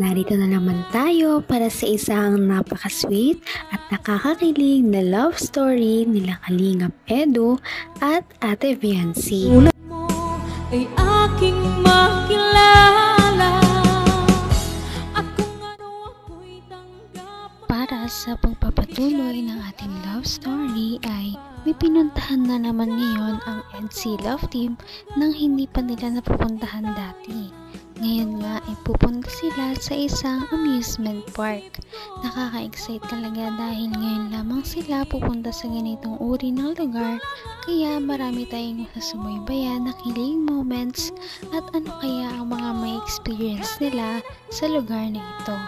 narito na naman tayo para sa isang napaka-sweet at nakakakilig na love story nila Kalingap Edu at Ate Viancy. Ulat mo ay aking makilala at kung ano ako'y tanggap. Para sa pagpapatuloy ng ating love story ay may pinuntahan na naman ngayon ang EDSI Love Team nang hindi pa nila napupuntahan dati. Ngayon nga ay pupunta sila sa isang amusement park. Nakaka-excite talaga dahil ngayon lamang sila pupunta sa ganitong uri ng lugar, kaya marami tayong masasubaybayan na kilig moments at ano kaya ang mga may experience nila sa lugar na ito.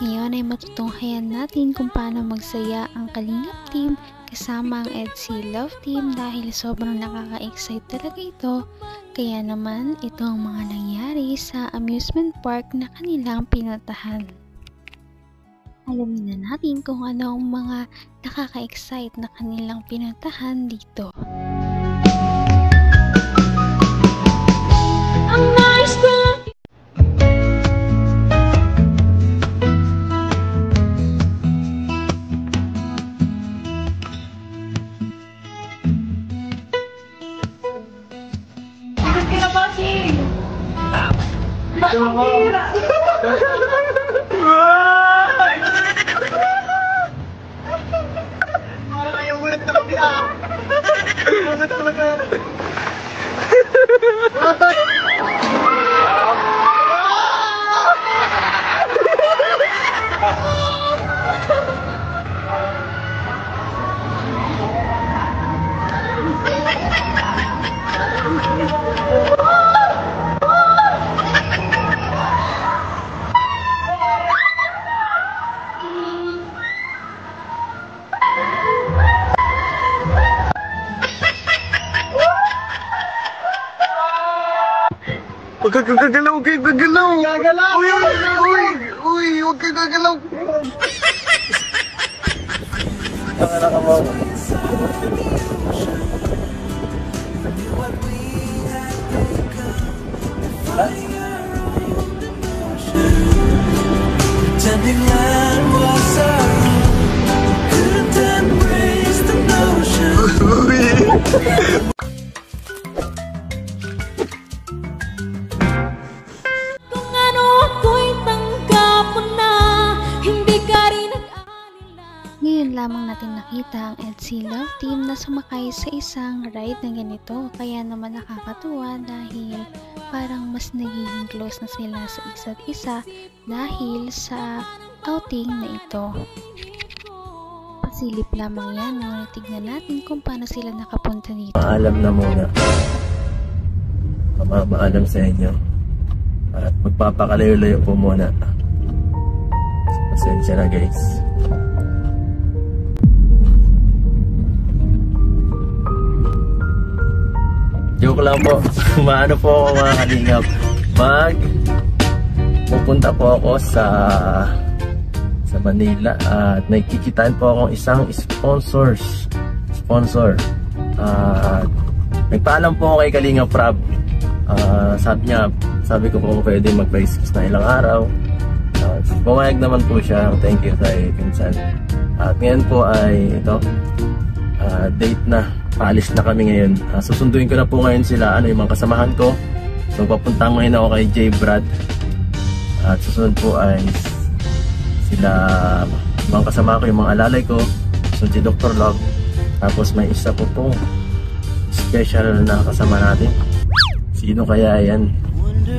Ngayon ay matutunghayan natin kung paano magsaya ang Kalingap Team kasama ang EDSI Love Team dahil sobrang nakaka-excite talaga ito. Kaya naman ito ang mga nangyari sa amusement park na kanilang pinuntahan. Alamin na natin kung ano ang mga nakaka-excite na kanilang pinuntahan dito. Ang nice ko Huwag kang gagalaw, huwag kang gagalaw! Gagalaw! Uy, huwag kang gagalaw! Tanga ka mo. Pretending that was our own, couldn't embrace the notion. Ngayon lamang natin nakita ang EDSI Love Team na sumakay sa isang ride na ganito, kaya naman nakakatuwa dahil parang mas nagiging close na sila sa isa't isa dahil sa outing na ito. Pasilip lamang yan, ngunit tignan natin kung paano sila nakapunta dito. Maalam na muna. Maalam sa inyo. At magpapakalayo-layo po muna. Pasensya na guys. Joke lang po. Maano po ako mga kalingap. Pupunta po ako sa Manila at nakikitaan po akong isang sponsor. Nagpaalam po ako kay Kalingap Prab. Sabi ko po pwede mag-face na ilang araw. Pumayag naman po siya. Thank you kay Pinsan. At ngayon po ay ito, date na. Paalis na kami ngayon. Susunduin ko na po ngayon sila, yung mga kasamahan ko. So papunta ngayon ako kay J. Brad. At susunod po ay sila, mga kasama ko, yung mga alalay ko. So si Dr. Love. Tapos may isa po pong special na kasama natin. Sino kaya yan?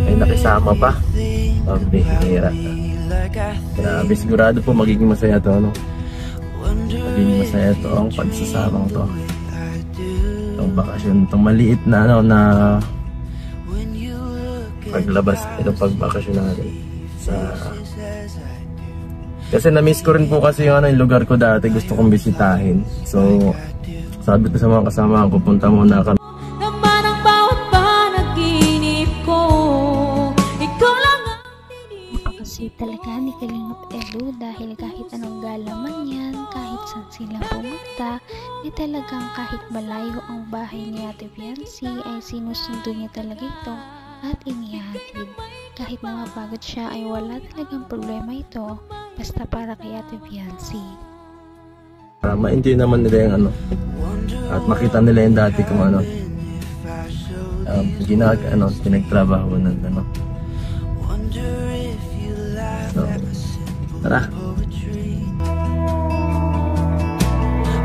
Ay nakisama pa. Pambihira. Grabe, sigurado po magiging masaya to, no? Magiging masaya to ang pagsasamang to. Itong bakasyon, itong maliit na na paglabas, itong pagbakasyon natin kasi na-miss ko rin po kasi yung lugar ko dati, gusto kong bisitahin. So sabi ko sa mga kasama ko, pupunta muna kami. Naman ang bawat panaginip ko, ikaw lang ang Napakasweet talaga ni Kalingap Edu dahil kahit anong gala man yan, kahit saan sila pumunta, talagang kahit malayo ang bahay ni Ate Viancy ay sinusundo niya talaga ito at inihatid. Kahit na mapagod siya ay wala talagang problema ito basta para kay Ate Viancy. Ma-enjoy naman nila yung ano at makita nila yung dati kung ano pinagtrabaho ng ano. So, tara.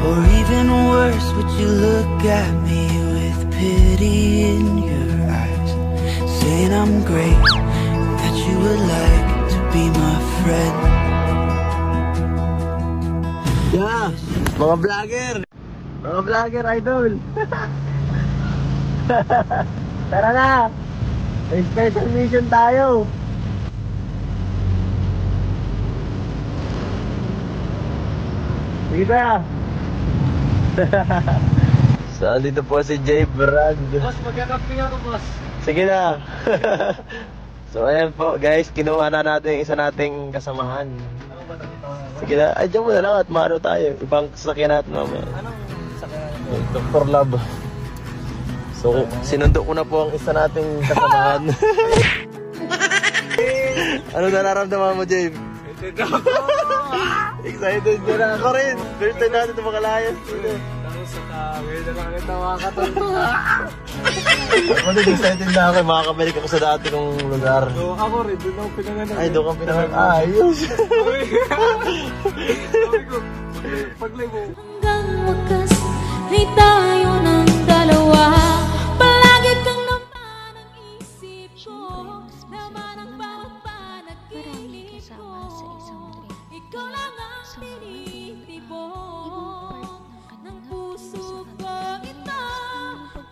Or even worse, would you look at me with pity in your eyes, saying I'm great, that you would like to be my friend? Yeah, mga vlogger idol. Tara na, may special mission tayo. Sige na. So, dito po si J. Brand. Boss, magkakaping ako, boss. Sige na. So, ayan po, guys. Kinuha na natin yung isa nating kasamahan. Sige na. Ay, dyan muna lang at maano tayo. Ibang sasakyan natin mamaya. Anong sakyan? Dr. Love. So, sinundo ko na po ang isa nating kasamahan. Ano nararamdaman mo, J? Excited ka na ako rin. First time natin ito makalayas. Tapos sa ngayon na lang ito makakatulog. Ako din excited na ako. Makakabalik ako sa dati kong lugar. So ako rin, doon ako pinanganak. Ay, doon kang pinanganak. Ayos. Sabi ko, paglay mo. Hanggang wakas ay tayo ng dalawa. Palagi kang laman ang isip ko. Naman ang bawat panaginip ko. Kasama sa isang trip. Ikaw lang ang So, tinitibok ng puso ko. Ito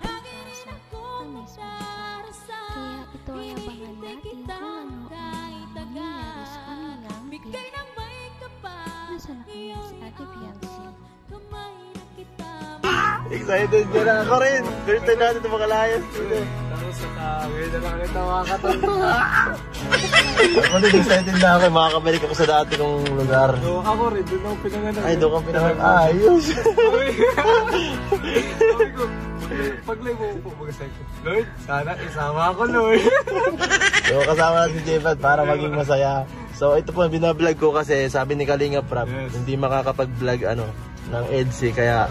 lagi rin akong magdarasal. Kaya ito ay abangan natin kung ano ang mangyayari sa kanilang Bigay ng may kapal. nasa na kaya si Ate Viancy. Kamay na kita. Excited ka na ako rin. First time natin ito makalayas. Tapos sa ngayon na lang ito makakatulog. Ako din excited na ako. Makakabalik ako sa dati kong lugar. So ako rin, doon ako pinanganak. Ay, doon kang pinanganak. Ayos. Sabi ko, paglay mo po mag-asay ko. Lord, sana isama ako, Lord. So, kasama natin si J-Bad para maging masaya. So, ito po, binablog ko kasi sabi ni Kalinga Prab, hindi makakapag-vlog ng EDSI. Kaya,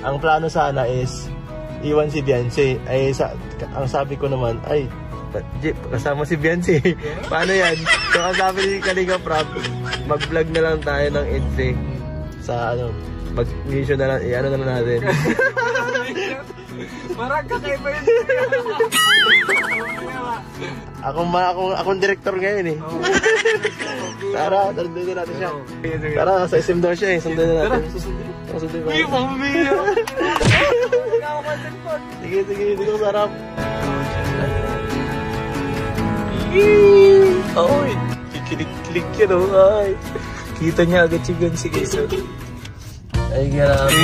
ang plano sana is iwan si Viancy. Ang sabi ko naman, ay, Jeep, kasama si Viancy. Paano yan? So, ang sabi ni Kalinga Prab, mag-vlog na lang tayo ng EDSI. Sa mag-mission na lang, i-ano na lang natin. Parang kakaiba yun. Akong director ngayon eh. Tara, sundin na natin siya. Tara, sa SM daw siya eh. Sundin na natin. Tara, sundin ba? Uy, pambiyo! Sige, hindi ko sarap. Oy, kikilig yan o. Ay, kita niya agad si Viancy guys. Ay, grabe.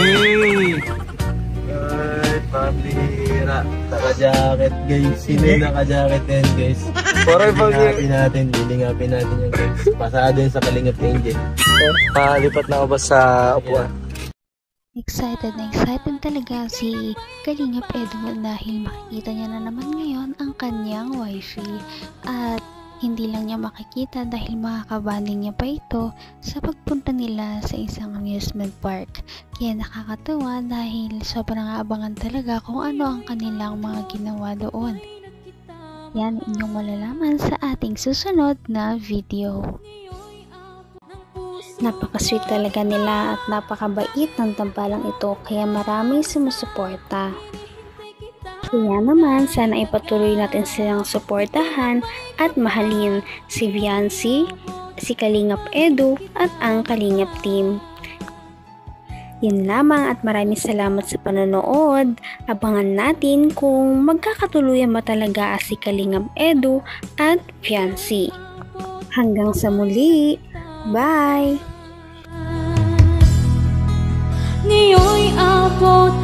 Ay, pambira. Naka-jacket guys. Sino yung naka-jacket yan guys? Parang Lilingapin natin yan guys. Pasado yun sa Kalingap Angel. lipat na ako ba sa upuan? Excited na excited talaga si Kalingap Edwin dahil makikita niya na naman ngayon ang kanyang wifey at hindi lang niya makikita dahil makakabanding niya pa ito sa pagpunta nila sa isang amusement park. Kaya nakakatawa dahil sobrang aabangan talaga kung ano ang kanilang mga ginawa doon. Yan inyong malalaman sa ating susunod na video. Napaka-sweet talaga nila at napakabait ng tampalang ito kaya maraming sumusuporta. Kaya naman, sana ipatuloy natin silang suportahan at mahalin si Viancy, si Kalingap Edu at ang Kalingap team. Yun lamang at maraming salamat sa panonood. Abangan natin kung magkakatuluyan ba talaga si Kalingap Edu at Viancy. Hanggang sa muli. Bye! Ngayon'y abot